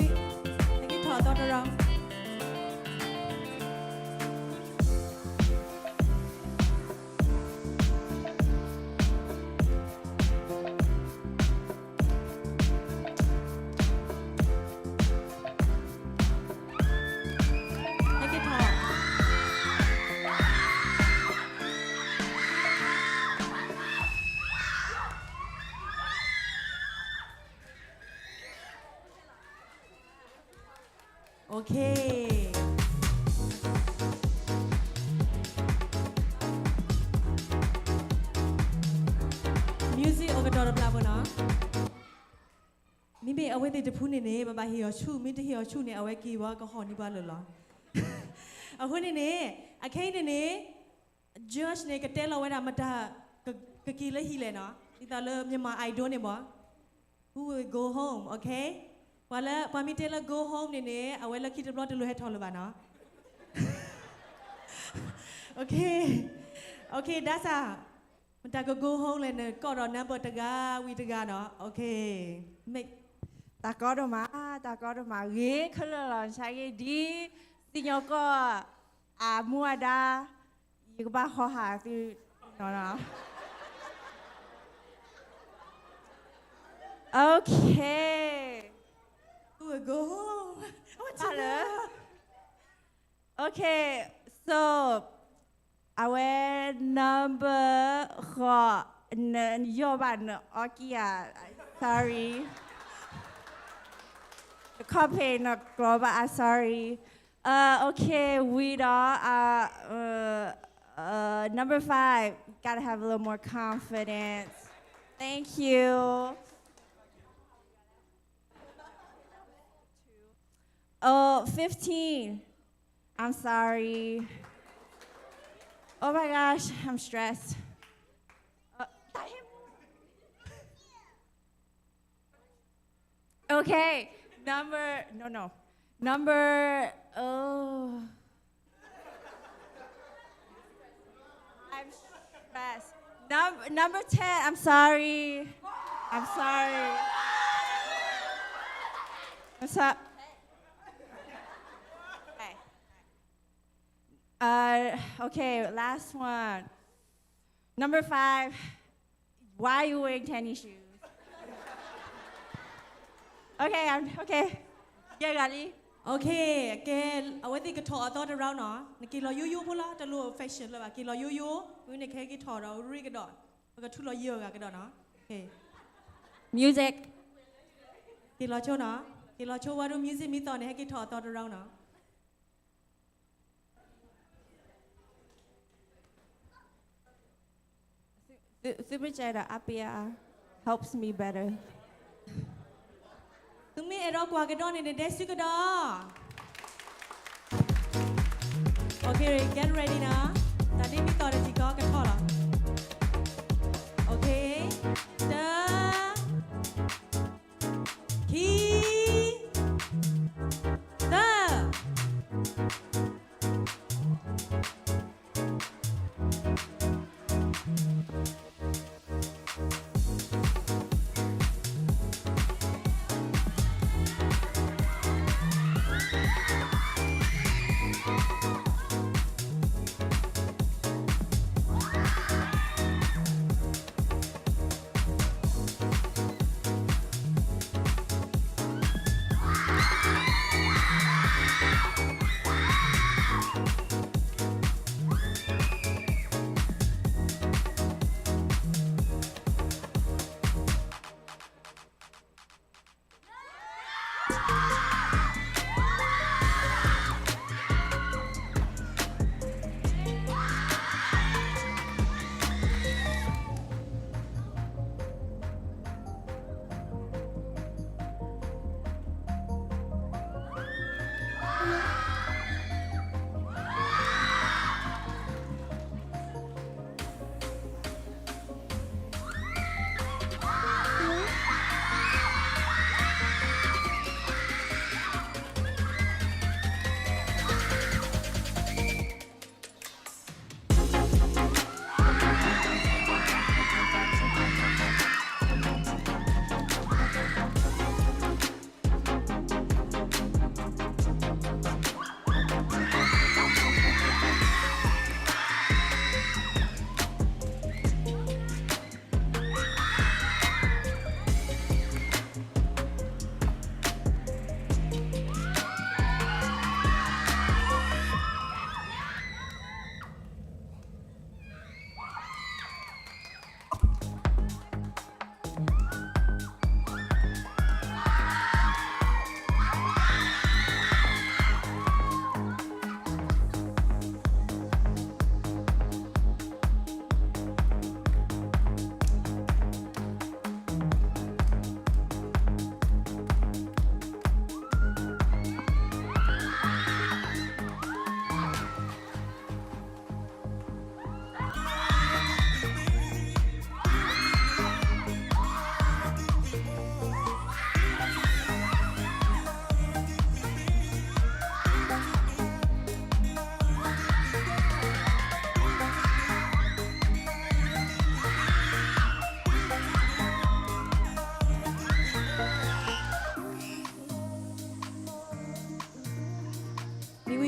S6: ดถอดตอนเราให้คิดถอด โอเค music โอกาสดอร์บลาบนะมิเมเอาไว้เดี๋ยวพูดเนี่ยบาบาเฮียชูมิเตเฮียชูเนี่ยเอาไว้กี่ว่าก็หอนี่บ้านเลยเหรอเอาคนเนี่ยอาแค่เนี่ย judge เนี่ยก็เต้เราไว้ทำมาตากะกีเลยฮีเลยเนาะที่ตาเริ่มยังมาไอดอลเนี่ยบ่ who will go home okay ว่าแล้วพอมีเตล go home เนี่ยเอาไว้แล้วคิดรอบจะรู้ให้ทอหรือเปล่าเนาะ โอเค โอเคดัสมันตาก็ go home เลยเนี่ยก็รอน้ำเปิดตะกาวีตะกาเนาะโอเคไม่
S8: ตาก็ดมาเรียกเขาเลยใช้ดีสิญญก็มัวดาอยู่บ้านขอหาที่เนาะโอเค
S6: who will go home
S8: อะไรโอเค so our number ขอโยบันโอเคsorry Copy not global. Sorry. Okay, we are number 5. Gotta have a little more confidence. Thank you. 15. I'm sorry. Oh my gosh, I'm stressed. Okay. Number, I'm stressed. Number 10, I'm sorry. I'm sorry. Okay, last one. Number 5. Why are you wearing tennis shoes? Okay, okay. Yeah, Gali.
S6: โอเคแกเอาไว้ตีกระถอตอนเราเนาะนกินเรายูพูดละจะรู้แฟชั่นเลยว่ากินเรายูวินแค่กินถอเรารีกระดอนแล้วก็ทุเราเยอะกระดอนเนาะโอเค
S8: Music.
S6: กินเราโชว์เนาะกินเราโชว์ว่าดูมิวสิกมีตอนนี้ให้กินถอตอนเราเนาะ
S8: Super Jada Apia helps me better.
S6: ถึงมีเอรอกว่ากระดอนในเดซิกระดอโอเค get ready นะตอนนี้มีตอนที่ก็กระถอเหรอโอเคเดคีเด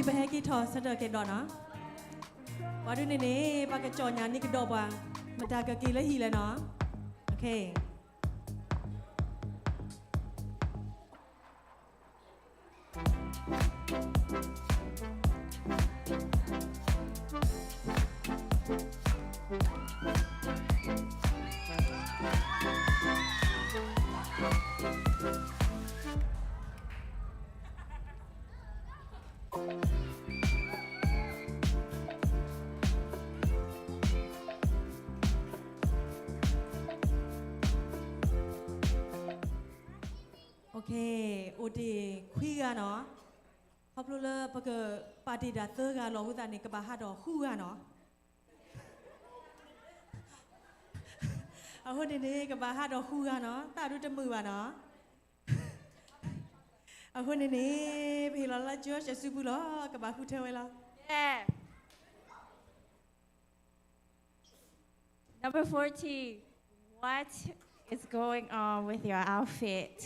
S6: ไปให้กี่ทอสะเดอเกดอนเนาะว่าดูนี่ปากกระจอนยานี่กระดอบว่ามันตากะกีและฮีเลยเนาะโอเคโอเคโอดีคุยกันเนาะพอพลุเลปะเกปาร์ตี้ดัตเตอร์กันรอผู้ตานี่กบาฮัดดอคู่กันเนาะเอาคนนี้กบาฮัดดอคู่กันเนาะตาดูจมือว่ะเนาะเอาคนนี้พี่ลาลาจ้าจะซื้อบุหรี่กบาคู่เทวแล้ว
S8: Yeah. Number 40. What is going on with your outfit?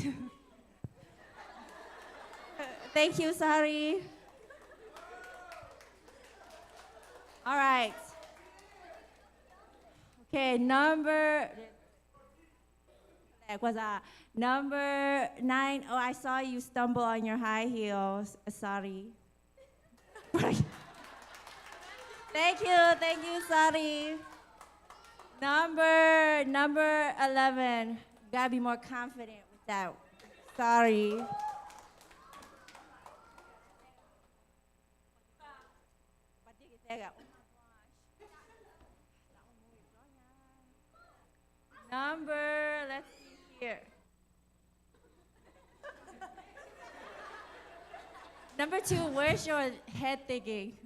S8: Thank you, Sari. All right. Okay, number It was number 9. Oh, I saw you stumble on your high heels. Sorry. Thank you, sorry. Number 11. Gotta be more confident with that. Sorry. Let's see here. Number 2, where's your head thinking?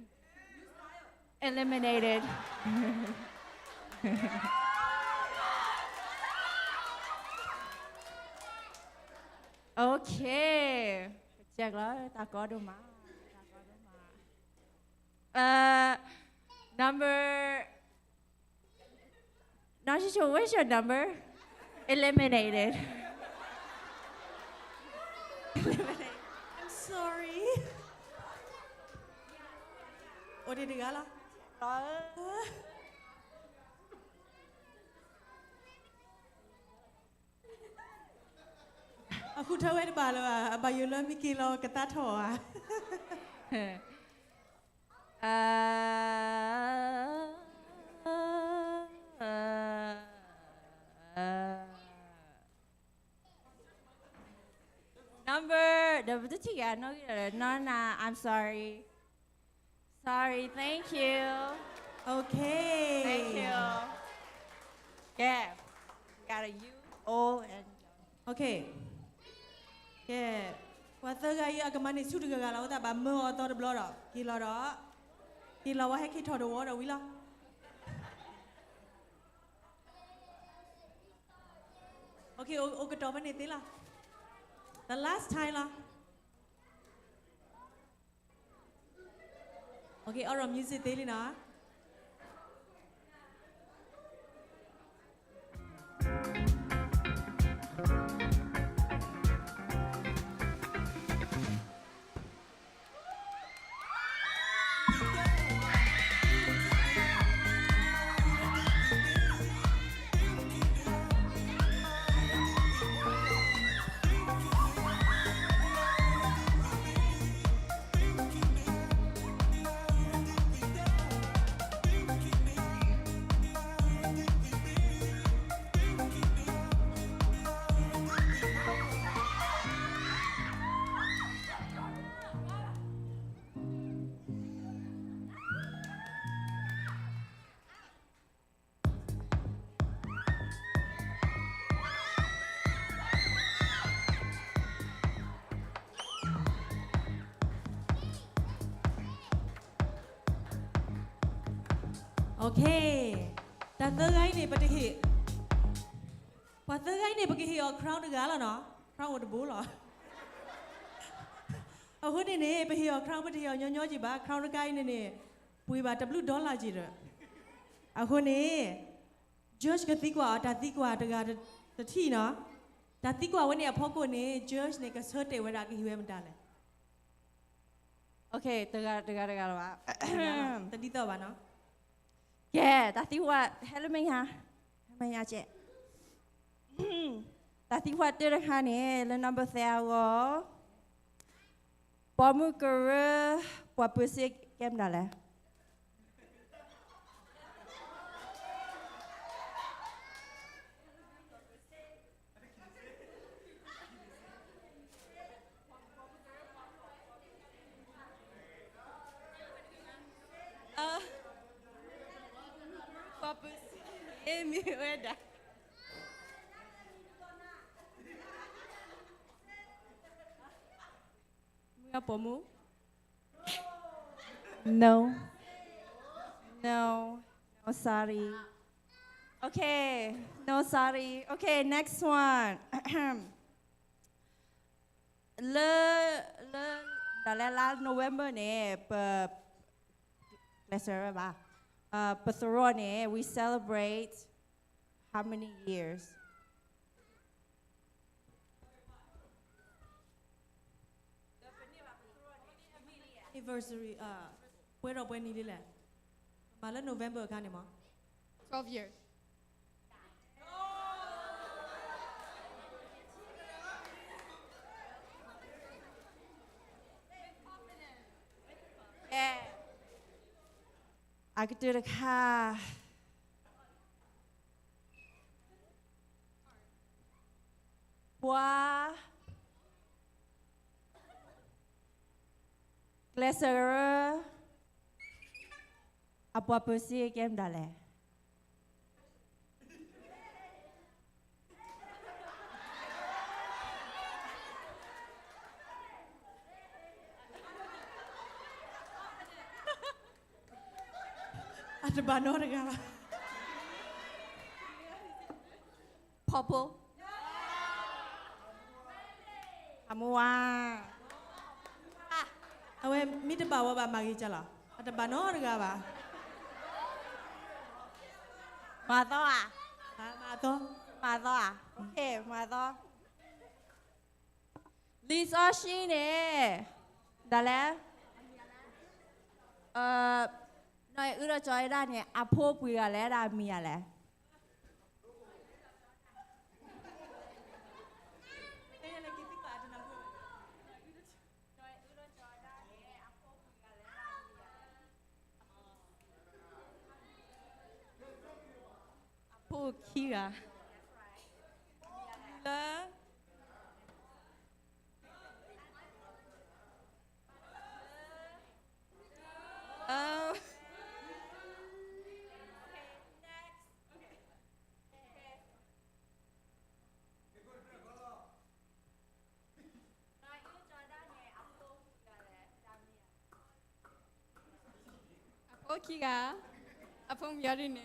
S8: Eliminated. Okay. Check ta có đâu mà. Number. Not sure. Where's your number? Eliminated.
S6: I'm sorry. Ủa đi gala? Aku tahu ada bala bayula mikilo kata thoa.
S8: Number 3. No, I'm sorry. Sorry, thank you.
S6: Okay.
S8: Thank you. Yeah. Got a you, old, and young.
S6: Okay. Yeah. Wata gaya agamani sudah gala uta ba mo atau de blora. Kilo wah heki thodo wora wila. Okay, o ketoba ni tila. The last time lah. Okay, our music daily na. Okay. Tata gai ni pati hi. Tata gai ni pati hi or crown the gala no? Crown with the bull or? Aku ni pati hi or crown pati hi or nyo jiba crown the gai ni. Pui ba $2 jira. Aku ni George ketikwa tatikwa tega the tea no. Tatikwa when ni apoko ni George ni kaserte when aku hiwe mendale.
S8: Okay, tega ba.
S6: Tadi tahu ba no?
S8: Yeah, tadi what? Hello Maya je. Tadi what dia ni le number 3 Pamu kere buat pusing game dah lah. Emi weda. Apa mu? No. No, sorry. Okay, no sorry. Okay, next one. Dalam November ni Pethrone, we celebrate how many years?
S6: Anniversary. Where are when ni le? Malah November kan ni mah?
S9: 12 years.
S8: I could do the car. Bois. Glacier. Apa pussy game dale.
S6: Ada banor ke apa?
S8: Purple. Amua.
S6: Awe minta bawa ba magi cala. Ada banor ke apa?
S8: Mato ah.
S6: Mato.
S8: Mato ah. Okay, mato. Lisa Shine. Dale. Nói ước cho ai ra nè, à phố bùi à lẽ ra mì à lẽ. Phố kia à? Là
S3: Kiga. Apa biarin ya?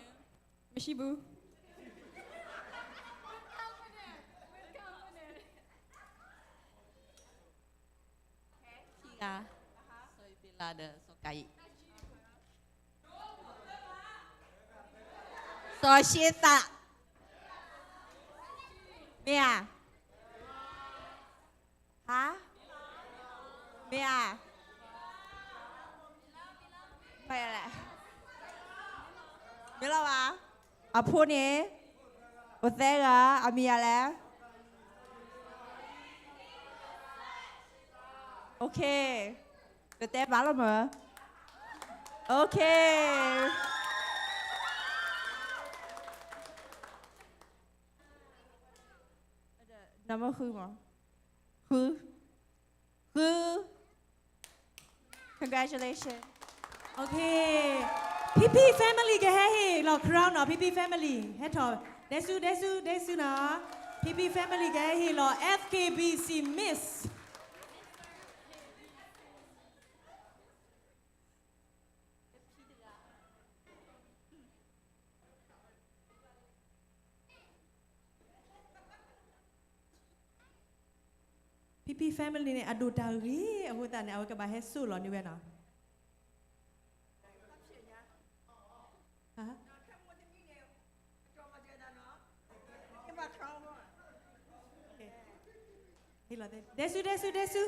S3: Mashibu.
S2: Kiga. Soy Pilada, Sokai.
S8: Soshita. Mia. Hả? Mia. Phải là. Biết đâu à? À phố này. Ở đây à Mia là. Ok. Được té báo rồi mà. Ok. Nằm khư mà. Khư. Khư. Congratulations.
S6: Okay. PP family ke he lo crown no PP family he tho desu na PP family ke he lo FKBC Miss PP family ne adu ta ri a hu ta ne a ka ba he su lo ni we na Desu.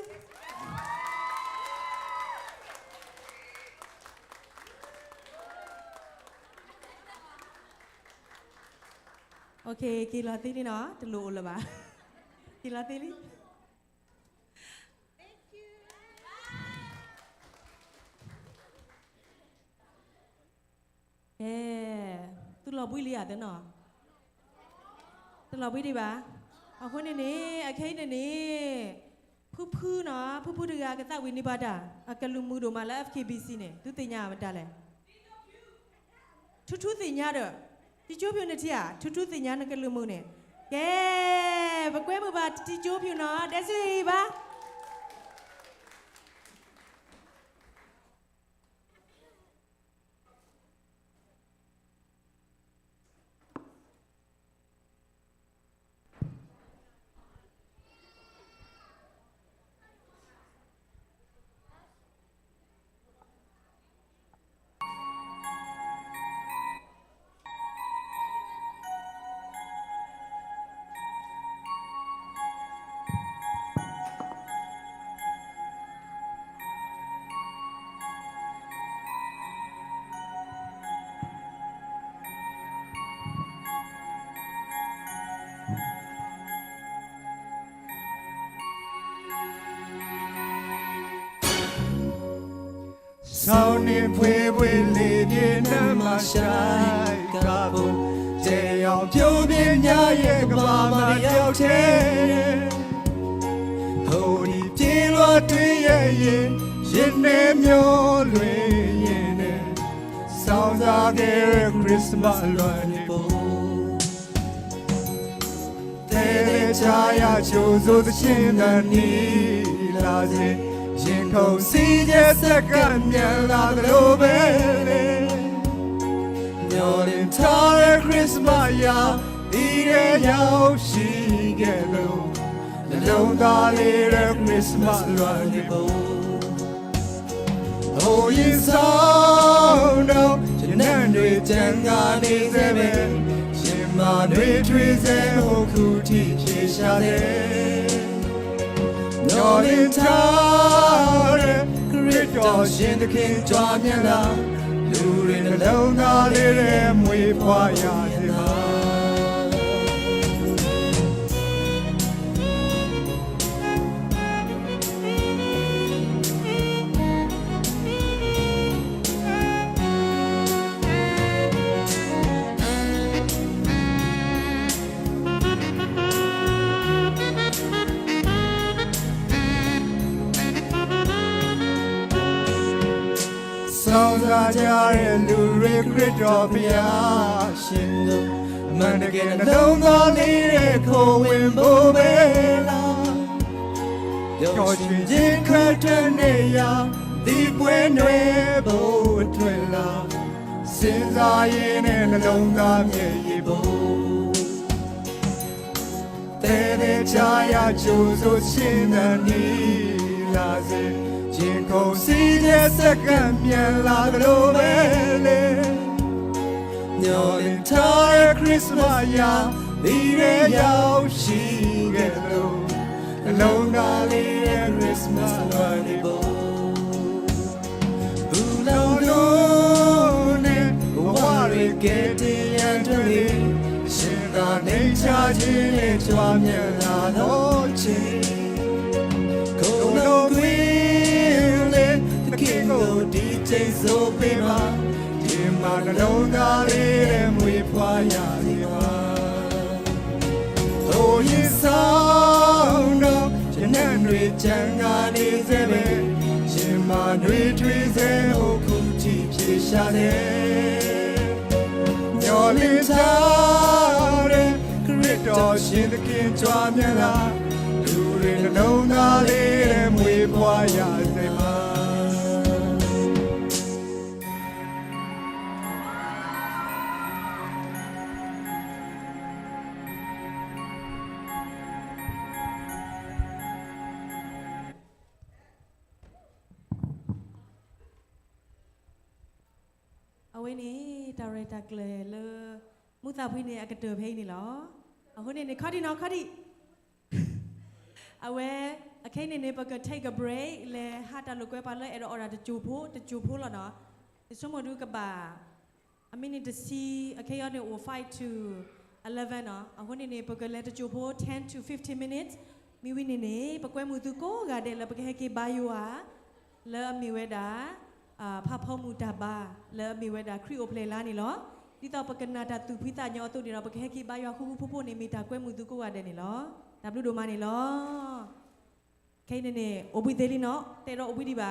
S6: Okay, kila tili no, telu ulah ba. Kila tili. Thank you. Tu lo bui liat tu no. Tu lo bui di ba. Aku ni, akhir ni, pupu na, pupu dia kata wini pada, akan lumu do malah FKBC ni, tu tanya apa dah le? Tutu tanya dah, tijo pion ni dia, tutu tanya nak lumu ni. Ke, bakwe buat tijo pion na, desu ba?
S5: Sao niên quê quê lệ điên shine kabo jeyong pyo pin nya ye kaba ma yauk the hodi pin lo twin ye yin yin ne myo lwin yin ne sound of the Christmas lwan po te chaya chozo the chin da ni la se yin khong si je sakan myan la lo be le nyo lin ta Christmas ya di re yao shi ge lo the long da le Christmas lwan po oh yin sound no yin de jan ga ni se be yin ma de twi se ho ku ti phi sha de nyo lin ta re great dog shin the king jwa myan la lu rin the long da le re mwe phwa ya se ma Sound of the Lure Crit shin do man again don't go near ko win bo be la yo chin jin khat ne ya di pwe nwe bo twin la sin sa yin ne long da mye yi bo te de cha ya chu so chin na ni la se yin khong si je sakan myan la lo be le nyo lin ta Christmas ya di re yao shi ge lo long da le Christmas lwan ni bo bu lo lo ne wa re ge ti yan twi shin da nei cha chin le chwa myan la lo chin ko lo kwi King of DJ so pema Dima na longa le mwe phwa ya ni ma Oh yin sound no Janan nwe chan ga ni se be Yin ma nwe twi se ho ku ti phi sha de Nyo lin ta re Great dog shin the king jwa myan la Lu rin na longa le mwe phwa ya se ma
S6: เอาไว้นี่ดาเรตาเกลเลมุตาพี่เนี่ยกระเตอเพลงนี่เหรอเอาคนนี้ในข้อที่น้องข้อที่เอาไว้โอเคเนี่ยปกติ take a break เลยฮัตตาลูกไว้ไปเลยเอรอราจะจูพูแล้วเนาะในช่วงมาดูกับบ่าI mean to see โอเคย้อนเนี่ย 5 to 11เนาะเอาคนนี้ปกติเลยจะจูพู10 to 15 minutes มีวินนี่ปกติมือตุโก้กาเดลแล้วปกติให้กี่บายูอ่ะแล้วมีเวดาพาพ่อมูดาบาแล้วมีเวดาครีโอเพลลานี่เหรอที่ต่อประกันนาดาตุพิตาญอตุนี่เราประกันให้กี่บายาคู่ผู้นี่มีตากล้วยมูตุกูว่าเดนี่เหรอดับลูโดมานี่เหรอแค่นี้โอบิเดลิเนาะแต่เราโอบิดีบ่า